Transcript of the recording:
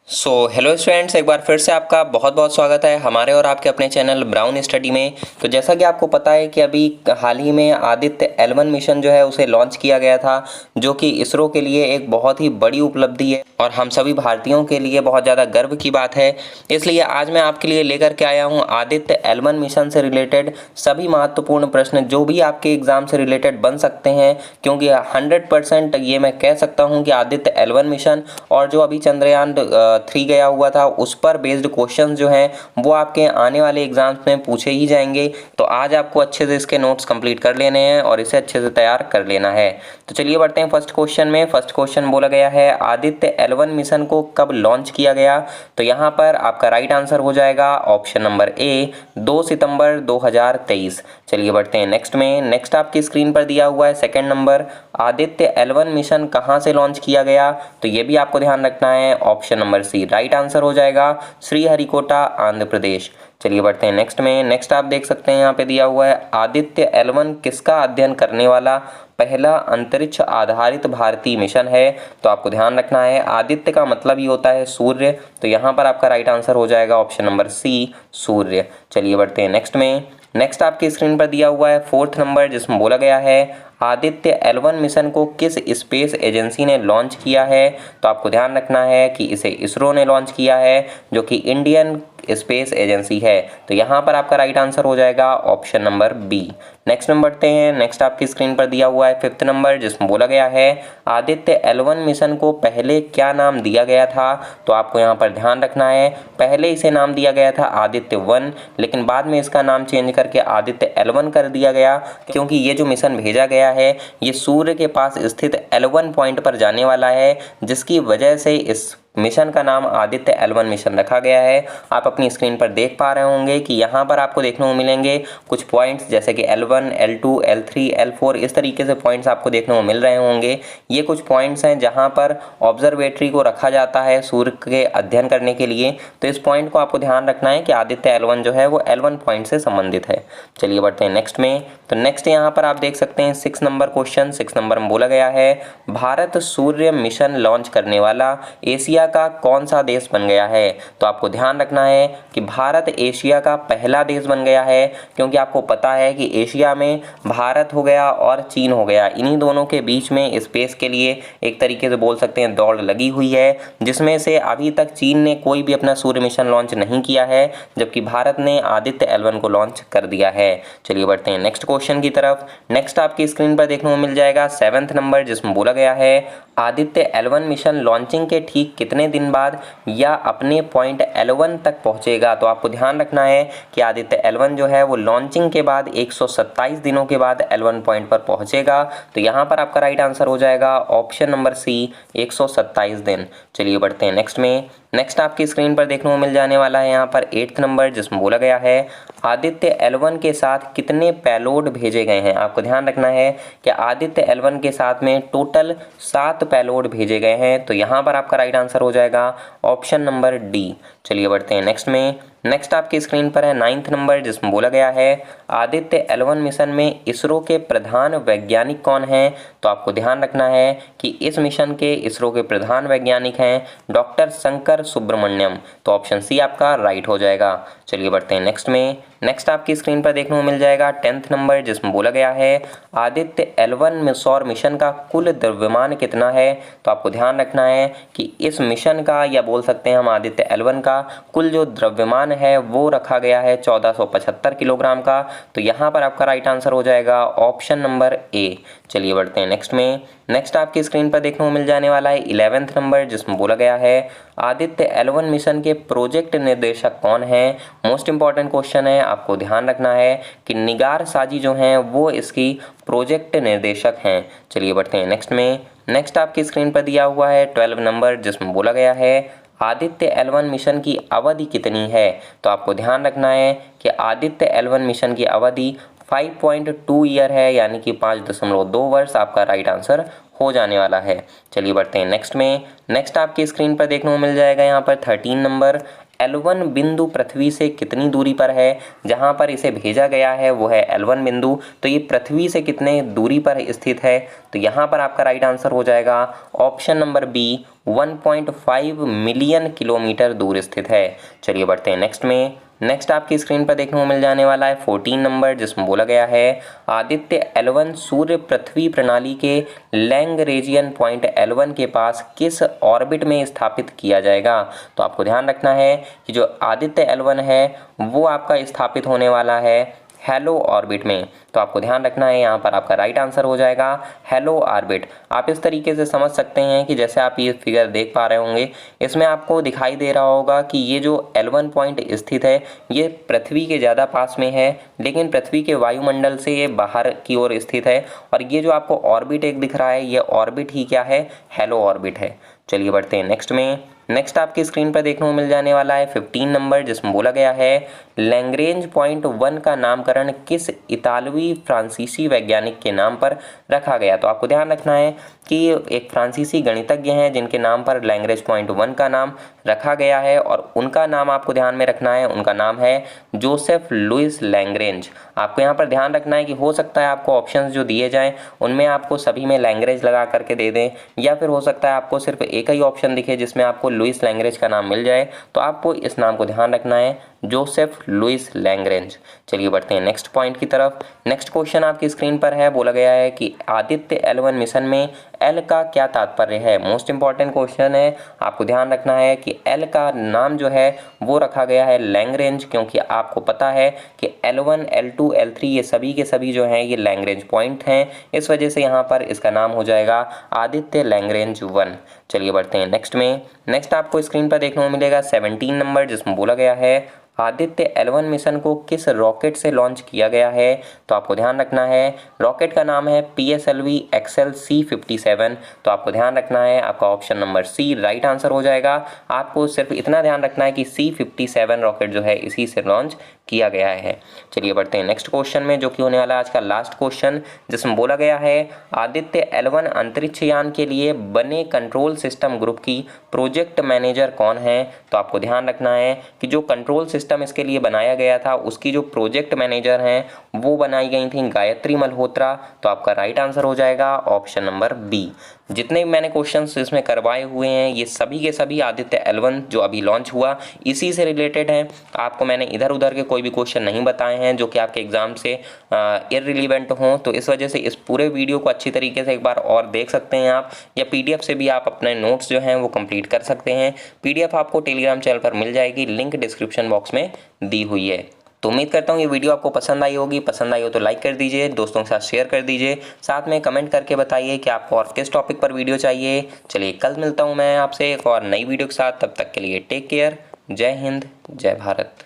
Hello students, एक बार फिर से आपका बहुत बहुत स्वागत है हमारे और आपके अपने चैनल ब्राउन स्टडी में। तो जैसा कि आपको पता है कि अभी हाल ही में आदित्य L1 मिशन जो है उसे लॉन्च किया गया था, जो कि इसरो के लिए एक बहुत ही बड़ी उपलब्धि है और हम सभी भारतीयों के लिए बहुत ज़्यादा गर्व की बात है। इसलिए आज मैं आपके लिए लेकर के आया हूँ आदित्य L1 मिशन से रिलेटेड सभी महत्वपूर्ण प्रश्न जो भी आपके एग्जाम से रिलेटेड बन सकते हैं, क्योंकि 100% ये मैं कह सकता हूँ कि आदित्य L1 मिशन और जो अभी चंद्रयान 3 गया हुआ था उस पर बेस्ड क्वेश्चन जो हैं वो आपके आने वाले एग्जाम्स में पूछे ही जाएंगे। तो आज आपको अच्छे से इसके नोट्स कंप्लीट कर लेने हैं और इसे अच्छे से तैयार कर लेना है। तो चलिए बढ़ते हैं फर्स्ट क्वेश्चन में। फर्स्ट क्वेश्चन बोला गया है आदित्य L1 मिशन को कब लॉन्च किया गया। तो यहाँ पर आपका राइट आंसर हो जाएगा ऑप्शन नंबर ए 2 सितंबर 2023। चलिए बढ़ते हैं नेक्स्ट में। नेक्स्ट आपकी स्क्रीन पर दिया हुआ है second number, Aditya L1 mission कहाँ से लॉन्च किया गया। तो ये भी आपको ध्यान रखना है, option number C right answer हो जाएगा श्रीहरिकोटा आंध्र प्रदेश। चलिए बढ़ते हैं नेक्स्ट में। नेक्स्ट आप देख सकते हैं यहाँ पे दिया हुआ है आदित्य L1 किसका अध्ययन करने वाला पहला अंतरिक्ष आधारित भारतीय मिशन है। तो आपको ध्यान रखना है आदित्य का मतलब ही होता है सूर्य, तो यहाँ पर आपका राइट आंसर हो जाएगा ऑप्शन नंबर सी सूर्य। चलिए बढ़ते हैं नेक्स्ट में। नेक्स्ट आपकी स्क्रीन पर दिया हुआ है फोर्थ नंबर, जिसमें बोला गया है आदित्य L1 मिशन को किस स्पेस एजेंसी ने लॉन्च किया है। तो आपको ध्यान रखना है कि इसे इसरो ने लॉन्च किया है, जो कि इंडियन स्पेस एजेंसी है। तो यहाँ पर आपका राइट आंसर हो जाएगा option number B. Next number बढ़ते हैं। नेक्स्ट आपकी स्क्रीन पर दिया हुआ है फिफ्थ नंबर, जिसमें बोला गया है आदित्य L1 मिशन को पहले क्या नाम दिया गया था। तो आपको यहाँ पर ध्यान रखना है पहले इसे नाम दिया गया था आदित्य 1, लेकिन बाद में इसका नाम चेंज करके आदित्य L1 कर दिया गया, क्योंकि ये जो मिशन भेजा गया है ये सूर्य के पास स्थित L1 पॉइंट पर जाने वाला है, जिसकी वजह से इस मिशन का नाम आदित्य L1 मिशन रखा गया है। आप अपनी स्क्रीन पर देख पा रहे होंगे कि यहाँ पर आपको देखने को मिलेंगे कुछ पॉइंट्स, जैसे कि L1, L2, L3, L4 इस तरीके से पॉइंट्स आपको देखने को मिल रहे होंगे। ये कुछ पॉइंट्स हैं जहाँ पर ऑब्जर्वेटरी को रखा जाता है सूर्य के अध्ययन करने के लिए। तो इस पॉइंट को आपको ध्यान रखना है कि आदित्य L1 जो है वो L1 पॉइंट से संबंधित है। चलिए बढ़ते हैं नेक्स्ट में। तो नेक्स्ट यहाँ पर आप देख सकते हैं 6 नंबर क्वेश्चन। 6 नंबर में बोला गया है भारत सूर्य मिशन लॉन्च करने वाला एशिया का कौन सा देश बन गया है। तो आपको ध्यान रखना है कि भारत एशिया का पहला देश बन गया है, क्योंकि आपको पता है कि एशिया में भारत हो गया और चीन हो गया, इन्हीं दोनों के बीच में स्पेस के लिए एक तरीके से बोल सकते हैं दौड़ लगी हुई है, जिसमें से अभी तक चीन ने कोई भी अपना सूर्य मिशन लॉन्च नहीं किया है, जबकि भारत ने आदित्य L1 को लॉन्च कर दिया है। चलिए बढ़ते हैं नेक्स्ट क्वेश्चन की तरफ। नेक्स्ट आपकी स्क्रीन पर देखने को मिल जाएगा 7th नंबर, जिसमें बोला गया है आदित्य L1 मिशन लॉन्चिंग के ठीक कितने दिन बाद या अपने पॉइंट L1 तक पहुंचेगा। तो आपको ध्यान रखना है कि आदित्य L1 जो है वो लॉन्चिंग के बाद 127 दिनों के बाद L1 पॉइंट पर पहुंचेगा। तो यहाँ पर आपका राइट आंसर हो जाएगा ऑप्शन नंबर सी 127 दिन। चलिए बढ़ते हैं नेक्स्ट में। नेक्स्ट आपकी स्क्रीन पर देखने को मिल जाने वाला है यहाँ पर 8th नंबर, जिसमें बोला गया है आदित्य L1 के साथ कितने पेलोड भेजे गए हैं। आपको ध्यान रखना है कि आदित्य L1 के साथ में टोटल 7 पेलोड भेजे गए हैं। तो यहाँ पर आपका राइट आंसर हो जाएगा ऑप्शन नंबर डी। चलिए बढ़ते हैं नेक्स्ट में। नेक्स्ट आपकी स्क्रीन पर है 9th नंबर, जिसमें बोला गया है आदित्य L1 मिशन में इसरो के प्रधान वैज्ञानिक कौन हैं। तो आपको ध्यान रखना है कि इस मिशन के इसरो के प्रधान वैज्ञानिक हैं डॉक्टर शंकर सुब्रमण्यम। तो ऑप्शन सी आपका राइट हो जाएगा। चलिए बढ़ते हैं नेक्स्ट में। नेक्स्ट आपकी स्क्रीन पर देखने को मिल जाएगा 10th नंबर, जिसमें बोला गया है आदित्य L1 सौर मिशन का कुल द्रव्यमान कितना है। तो आपको ध्यान रखना है कि इस मिशन का, या बोल सकते हैं हम आदित्य L1 का कुल जो द्रव्यमान है वो रखा गया है 1475 किलोग्राम का। तो यहाँ पर आपका राइट आंसर हो जाएगा ऑप्शन नंबर ए। चलिए बढ़ते हैं नेक्स्ट में। नेक्स्ट आपकी स्क्रीन पर देखने को मिल जाने वाला है 11th नंबर, जिसमें बोला गया है आदित्य L1 मिशन के प्रोजेक्ट निर्देशक कौन हैं। मोस्ट इंपॉर्टेंट क्वेश्चन है, आपको ध्यान रखना है कि निगार साजी जो हैं वो इसकी प्रोजेक्ट निर्देशक हैं। चलिए बढ़ते हैं नेक्स्ट में। नेक्स्ट आपकी स्क्रीन पर दिया हुआ है 12 नंबर, जिसमें बोला गया है आदित्य L1 मिशन की अवधि कितनी है। तो आपको ध्यान रखना है कि आदित्य L1 मिशन की अवधि 5.2 ईयर है, यानी कि 5.2 वर्ष आपका राइट आंसर हो जाने वाला है। चलिए बढ़ते हैं नेक्स्ट में। नेक्स्ट आपकी स्क्रीन पर देखने को मिल जाएगा यहाँ पर 13 नंबर, L1 बिंदु पृथ्वी से कितनी दूरी पर है, जहाँ पर इसे भेजा गया है वो है L1 बिंदु, तो ये पृथ्वी से कितने दूरी पर स्थित है, तो यहाँ पर आपका राइट आंसर हो जाएगा option number B 1.5 million kilometre दूर स्थित है। चलिए बढ़ते हैं नेक्स्ट में। नेक्स्ट आपकी स्क्रीन पर देखने को मिल जाने वाला है 14 नंबर, जिसमें बोला गया है आदित्य L1 सूर्य पृथ्वी प्रणाली के लैग्रेंजियन पॉइंट L1 के पास किस ऑर्बिट में स्थापित किया जाएगा। तो आपको ध्यान रखना है कि जो आदित्य L1 है वो आपका स्थापित होने वाला है हेलो ऑर्बिट में, तो आपको ध्यान रखना है यहाँ पर आपका राइट आंसर हो जाएगा हेलो ऑर्बिट। आप इस तरीके से समझ सकते हैं कि जैसे आप ये फिगर देख पा रहे होंगे, इसमें आपको दिखाई दे रहा होगा कि ये जो L1 पॉइंट स्थित है ये पृथ्वी के ज़्यादा पास में है, लेकिन पृथ्वी के वायुमंडल से ये बाहर की ओर स्थित है, और ये जो आपको ऑर्बिट एक दिख रहा है ये ऑर्बिट ही क्या है, हेलो ऑर्बिट है। चलिए बढ़ते हैं नेक्स्ट में। नेक्स्ट आपकी स्क्रीन पर देखने को मिल जाने वाला है 15 नंबर, जिसमें बोला गया है लैग्रेंज पॉइंट 1 का नामकरण किस इतालवी फ्रांसीसी वैज्ञानिक के नाम पर रखा गया। तो आपको ध्यान रखना है कि एक फ्रांसीसी गणितज्ञ हैं जिनके नाम पर लैग्रेंज पॉइंट 1 का नाम रखा गया है, और उनका नाम आपको ध्यान में रखना है, उनका नाम है जोसेफ लुइस लैग्रेंज। आपको यहाँ पर ध्यान रखना है कि हो सकता है आपको ऑप्शंस जो दिए जाएं उनमें आपको सभी में लैग्रेंज लगा करके दे दें, या फिर हो सकता है आपको सिर्फ एक ही ऑप्शन दिखे जिसमें आपको लुइस लैग्रेंज का नाम मिल जाए, तो आपको इस नाम को ध्यान रखना है, जोसेफ लुइस लैग्रेंज। चलिए बढ़ते हैं नेक्स्ट पॉइंट की तरफ। नेक्स्ट क्वेश्चन आपकी स्क्रीन पर है, बोला गया है कि आदित्य L1 मिशन में L का क्या तात्पर्य है। मोस्ट इंपॉर्टेंट क्वेश्चन है, आपको ध्यान रखना है कि L का नाम जो है वो रखा गया है लैग्रेंज, क्योंकि आपको पता है कि L1 L2 L3 ये सभी के सभी जो हैं ये लैग्रेंज पॉइंट हैं, इस वजह से यहाँ पर इसका नाम हो जाएगा आदित्य लैग्रेंज 1। चलिए बढ़ते हैं नेक्स्ट में। नेक्स्ट आपको स्क्रीन पर देखने को मिलेगा 17 नंबर, जिसमें बोला गया है आदित्य L1 मिशन को किस रॉकेट से लॉन्च किया गया है। तो आपको ध्यान रखना है रॉकेट का नाम है PSLV XL C57। तो आपको ध्यान रखना है आपका option number C right answer हो जाएगा। आपको सिर्फ इतना ध्यान रखना है कि C57 रॉकेट जो है इसी से लॉन्च किया गया है। चलिए बढ़ते हैं नेक्स्ट क्वेश्चन में, जो कि होने वाला है आज का लास्ट क्वेश्चन, जिसमें बोला गया है आदित्य L1 अंतरिक्ष यान के लिए बने कंट्रोल सिस्टम ग्रुप की प्रोजेक्ट मैनेजर कौन है। तो आपको ध्यान रखना है कि जो कंट्रोल सिस्टम इसके लिए बनाया गया था उसकी जो प्रोजेक्ट मैनेजर हैं वो बनाई गई थी गायत्री मल्होत्रा। तो आपका राइट आंसर हो जाएगा ऑप्शन नंबर बी। जितने भी मैंने क्वेश्चंस इसमें करवाए हुए हैं ये सभी के सभी आदित्य L1 जो अभी लॉन्च हुआ इसी से रिलेटेड हैं। आपको मैंने इधर उधर के कोई भी क्वेश्चन नहीं बताए हैं जो कि आपके एग्जाम से इररिलेवेंट हों, तो इस वजह से इस पूरे वीडियो को अच्छी तरीके से एक बार और देख सकते हैं आप, या PDF से भी आप अपने नोट्स जो हैं वो कंप्लीट कर सकते हैं। PDF आपको टेलीग्राम चैनल पर मिल जाएगी, लिंक डिस्क्रिप्शन बॉक्स में दी हुई है। तो उम्मीद करता हूँ ये वीडियो आपको पसंद आई होगी। पसंद आई हो तो लाइक कर दीजिए, दोस्तों के साथ शेयर कर दीजिए, साथ में कमेंट करके बताइए कि आपको और किस टॉपिक पर वीडियो चाहिए। चलिए कल मिलता हूँ मैं आपसे एक और नई वीडियो के साथ, तब तक के लिए टेक केयर। जय हिंद, जय भारत।